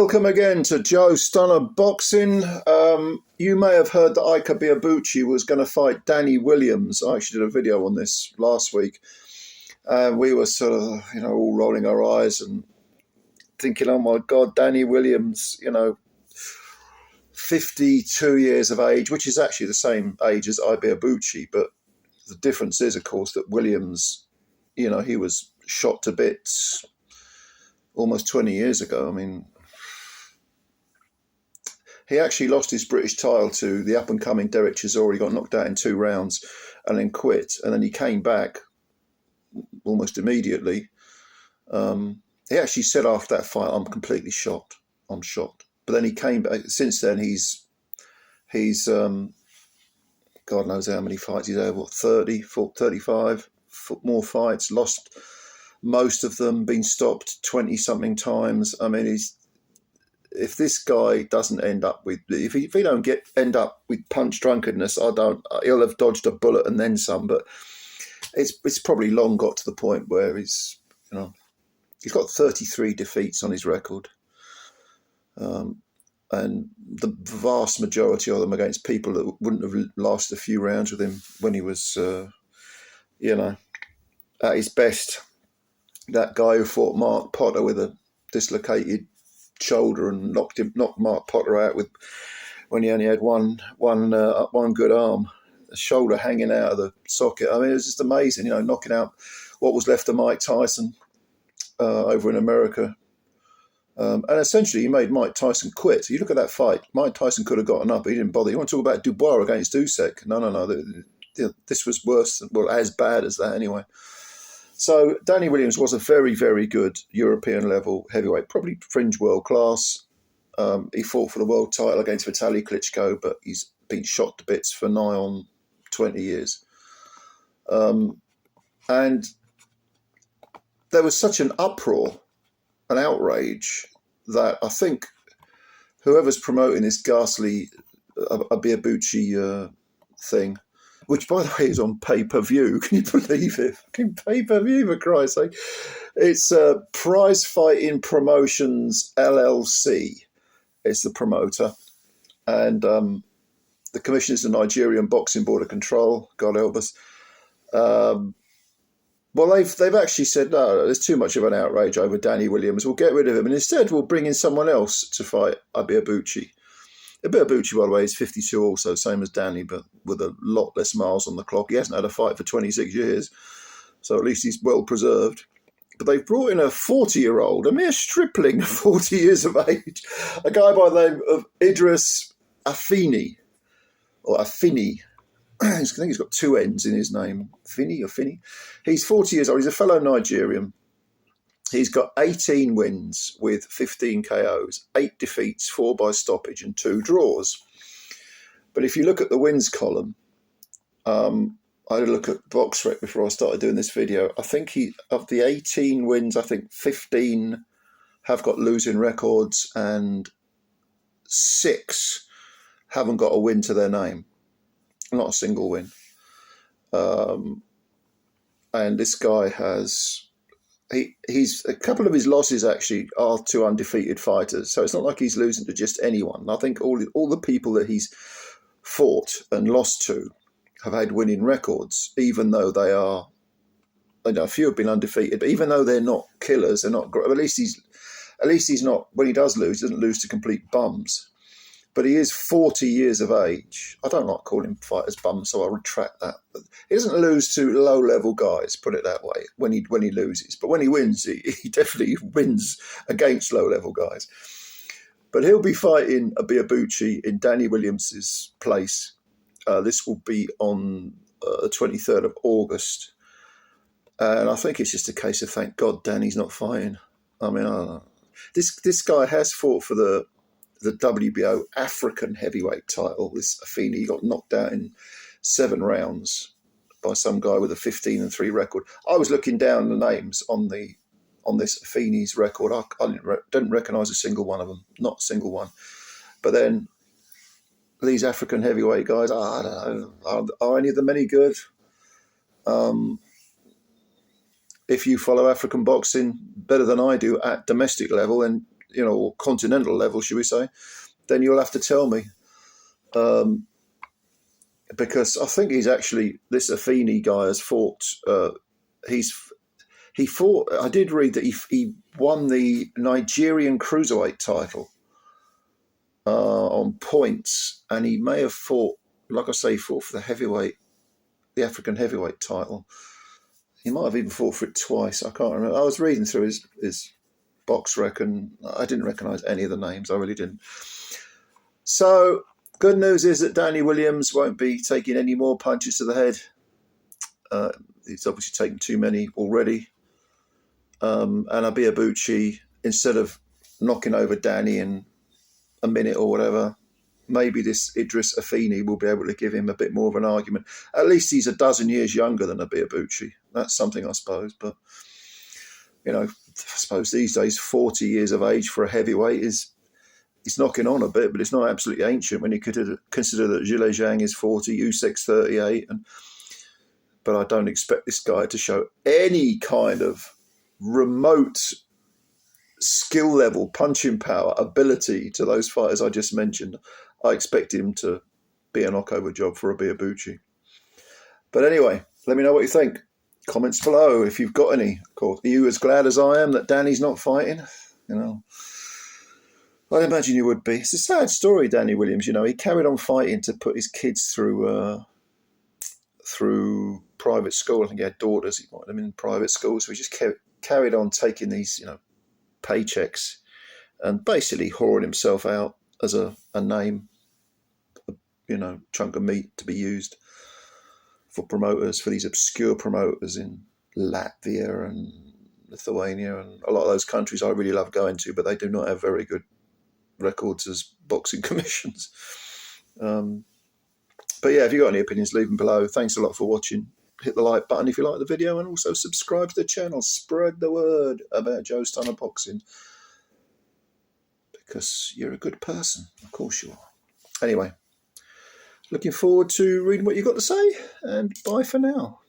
Welcome again to Joe Stunner Boxing. You may have heard that IKE IBEABUCHI was going to fight Danny Williams. I actually did a video on this last week. We were sort of, all rolling our eyes and thinking, oh my God, Danny Williams, 52 years of age, which is actually the same age as IBEABUCHI. But the difference is, of course, that Williams, he was shot to bits almost 20 years ago. I mean, he actually lost his British title to the up-and-coming Derek Chisora. He got knocked out in 2 rounds and then quit. And then he came back almost immediately. He actually said after that fight, I'm completely shocked. I'm shocked. But then he came back. Since then, he's God knows how many fights he's had. 30, 35, more fights. Lost most of them, been stopped 20-something times. I mean, if this guy doesn't end up with, if he don't end up with punch drunkenness, he'll have dodged a bullet and then some. But it's probably long got to the point where he's got 33 defeats on his record, and the vast majority of them against people that wouldn't have lasted a few rounds with him when he was, at his best. That guy who fought Mark Potter with a dislocated shoulder and knocked Mark Potter out when he only had one good arm, a shoulder hanging out of the socket. I mean, it was just amazing, knocking out what was left of Mike Tyson over in America. And essentially, he made Mike Tyson quit. You look at that fight, Mike Tyson could have gotten up. He didn't bother. You want to talk about Dubois against Usyk? No. This was worse, as bad as that anyway. So Danny Williams was a very, very good European level heavyweight, probably fringe world class. He fought for the world title against Vitaly Klitschko, but he's been shot to bits for nigh on 20 years. And there was such an uproar, an outrage, that I think whoever's promoting this ghastly IBEABUCHI thing, which, by the way, is on pay-per-view. Can you believe it? Fucking pay-per-view, for Christ's sake. It's Prize Fighting Promotions, LLC. It's the promoter. And the commission is the Nigerian Boxing Board of Control. God help us. Well, they've actually said, no, there's too much of an outrage over Danny Williams. We'll get rid of him. And instead, we'll bring in someone else to fight IBEABUCHI. IBEABUCHI, by the way, is 52 also, same as Danny, but with a lot less miles on the clock. He hasn't had a fight for 26 years, so at least he's well preserved. But they've brought in a 40-year-old, a mere stripling of 40 years of age, a guy by the name of IDRIS Afini, or Affinni. I think he's got 2 N's in his name. Affinni. He's 40 years old. He's a fellow Nigerian. He's got 18 wins with 15 KOs, 8 defeats, 4 by stoppage and 2 draws. But if you look at the wins column, I had a look at BoxRec before I started doing this video. I think of the 18 wins, I think 15 have got losing records and 6 haven't got a win to their name. Not a single win. And this guy has... He's a couple of his losses actually are to undefeated fighters, so it's not like he's losing to just anyone. I think all the people that he's fought and lost to have had winning records, even though they are, a few have been undefeated, but even though they're not killers, they're not. At least he's not. When he does lose, he doesn't lose to complete bums. But he is 40 years of age. I don't like calling him fighters bums, so I'll retract that. But he doesn't lose to low-level guys, put it that way, when he loses. But when he wins, he definitely wins against low-level guys. But he'll be fighting IBEABUCHI in Danny Williams' place. This will be on the 23rd of August. And I think it's just a case of, thank God, Danny's not fighting. I mean, I don't know. This guy has fought for the WBO African heavyweight title, this Affinni. He got knocked out in 7 rounds by some guy with a 15-3 record. I was looking down the names on this Affinni's record. I didn't recognise a single one of them, not a single one. But then these African heavyweight guys, I don't know, are any of them any good? If you follow African boxing better than I do at domestic level, then you know, or continental level, should we say, then you'll have to tell me. Because I think he's actually, this Affini guy has fought, he fought, I did read that he won the Nigerian cruiserweight title on points, and he may have fought, like I say, fought for the African heavyweight title. He might have even fought for it twice. I can't remember. I was reading through his box rec, and I didn't recognise any of the names. I really didn't. So, good news is that Danny Williams won't be taking any more punches to the head. He's obviously taken too many already. And Ibiabuchi, instead of knocking over Danny in a minute or whatever, maybe this Idris Afini will be able to give him a bit more of an argument. At least he's a dozen years younger than Ibiabuchi. That's something, I suppose. But, you know, I suppose these days 40 years of age for a heavyweight is knocking on a bit, but it's not absolutely ancient when you consider that Zhile Zhang is 40, Usyk's 38. But I don't expect this guy to show any kind of remote skill level, punching power, ability to those fighters I just mentioned. I expect him to be a knockover job for Ibiabuchi. But anyway, let me know what you think. Comments below if you've got any. Of course, are you as glad as I am that Danny's not fighting? You know, I'd imagine you would be. It's a sad story, Danny Williams. You know, he carried on fighting to put his kids through private school. I think he had daughters. He wanted them in private school, so he just carried on taking these, you know, paychecks and basically whoring himself out as a name, you know, chunk of meat to be used for promoters, for these obscure promoters in Latvia and Lithuania and a lot of those countries I really love going to, but they do not have very good records as boxing commissions. But yeah, if you've got any opinions, leave them below. Thanks a lot for watching. Hit the like button if you like the video, and also subscribe to the channel. Spread the word about Joe Stunner Boxing, because you're a good person. Of course you are. Anyway, looking forward to reading what you've got to say, and bye for now.